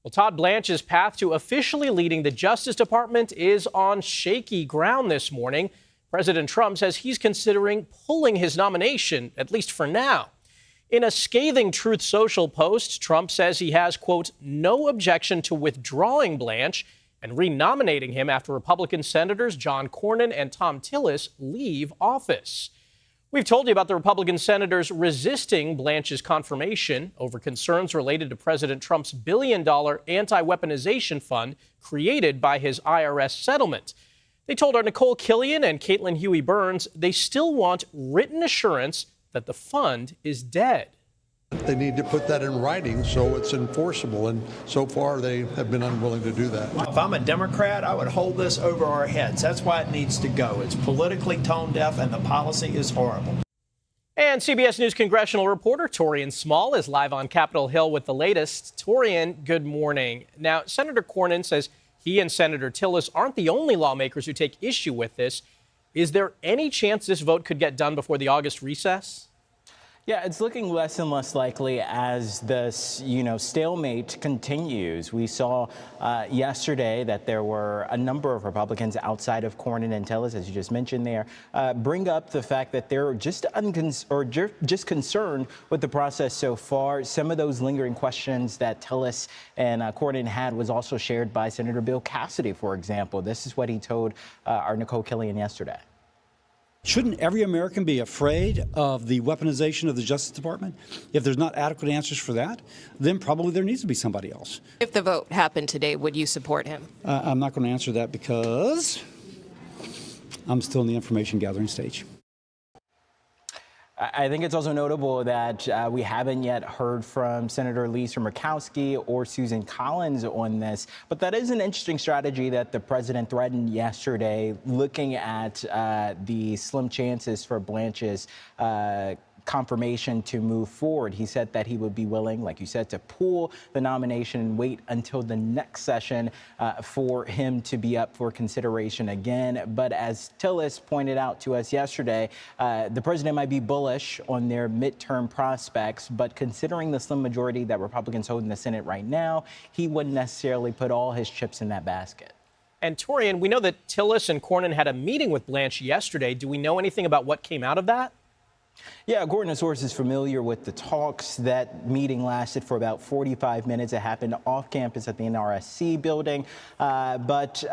Well, Todd Blanche's path to officially leading the Justice Department is on shaky ground this morning. President Trump says he's considering pulling his nomination, at least for now. In a scathing Truth Social post, Trump says he has, quote, no objection to withdrawing Blanche and renominating him after Republican Senators John Cornyn and Thom Tillis leave office. We've told you about the Republican senators resisting Blanche's confirmation over concerns related to President Trump's billion-dollar anti-weaponization fund created by his IRS settlement. They told our Nicole Killian and Caitlin Huey-Burns they still want written assurance that the fund is dead. They need to put that in writing so it's enforceable, and so far they have been unwilling to do that. If I'm a Democrat, I would hold this over our heads. That's why it needs to go. It's politically tone deaf and the policy is horrible. And CBS News congressional reporter Taurean Small is live on Capitol Hill with the latest. Taurean, good morning. Now, Senator Cornyn says he and Senator Tillis aren't the only lawmakers who take issue with this. Is there any chance this vote could get done before the August recess? Yeah, it's looking less and less likely as this, stalemate continues. We saw yesterday that there were a number of Republicans outside of Cornyn and Tillis, as you just mentioned there, bring up the fact that they're just concerned with the process so far. Some of those lingering questions that Tillis and Cornyn had was also shared by Senator Bill Cassidy, for example. This is what he told our Nicole Killian yesterday. Shouldn't every American be afraid of the weaponization of the Justice Department? If there's not adequate answers for that, then probably there needs to be somebody else. If the vote happened today, would you support him? I'm not going to answer that because I'm still in the information gathering stage. I think it's also notable that we haven't yet heard from Senator Lisa Murkowski or Susan Collins on this, but that is an interesting strategy that the president threatened yesterday, looking at the slim chances for Blanche's confirmation to move forward. He said that he would be willing, like you said, to pull the nomination and wait until the next session for him to be up for consideration again. But as Tillis pointed out to us yesterday, the president might be bullish on their midterm prospects, but considering the slim majority that Republicans hold in the Senate right now, he wouldn't necessarily put all his chips in that basket. And Taurean, we know that Tillis and Cornyn had a meeting with Blanche yesterday. Do we know anything about what came out of that? Yeah, according to sources familiar with the talks, that meeting lasted for about 45 minutes. It happened off campus at the NRSC building, but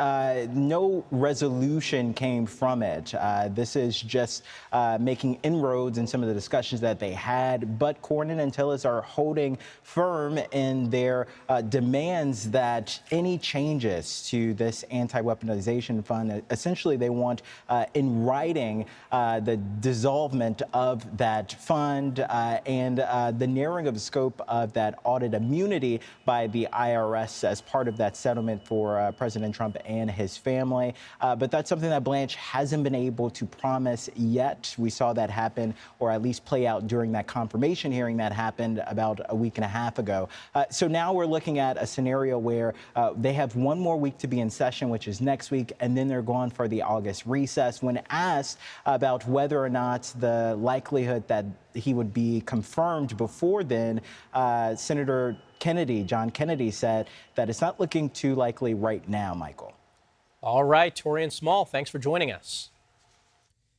no resolution came from it. This is just making inroads in some of the discussions that they had. But Cornyn and Tillis are holding firm in their demands that any changes to this anti-weaponization fund, essentially they want in writing the dissolvement of that fund and the narrowing of the scope of that audit immunity by the IRS as part of that settlement for President Trump and his family. But that's something that Blanche hasn't been able to promise yet. We saw that happen, or at least play out during that confirmation hearing that happened about a week and a half ago. So now we're looking at a scenario where they have one more week to be in session, which is next week, and then they're gone for the August recess. When asked about whether or not the likelihood that he would be confirmed before then, Senator John Kennedy, said that it's not looking too likely right now, Michael. All right, Taurean Small, thanks for joining us.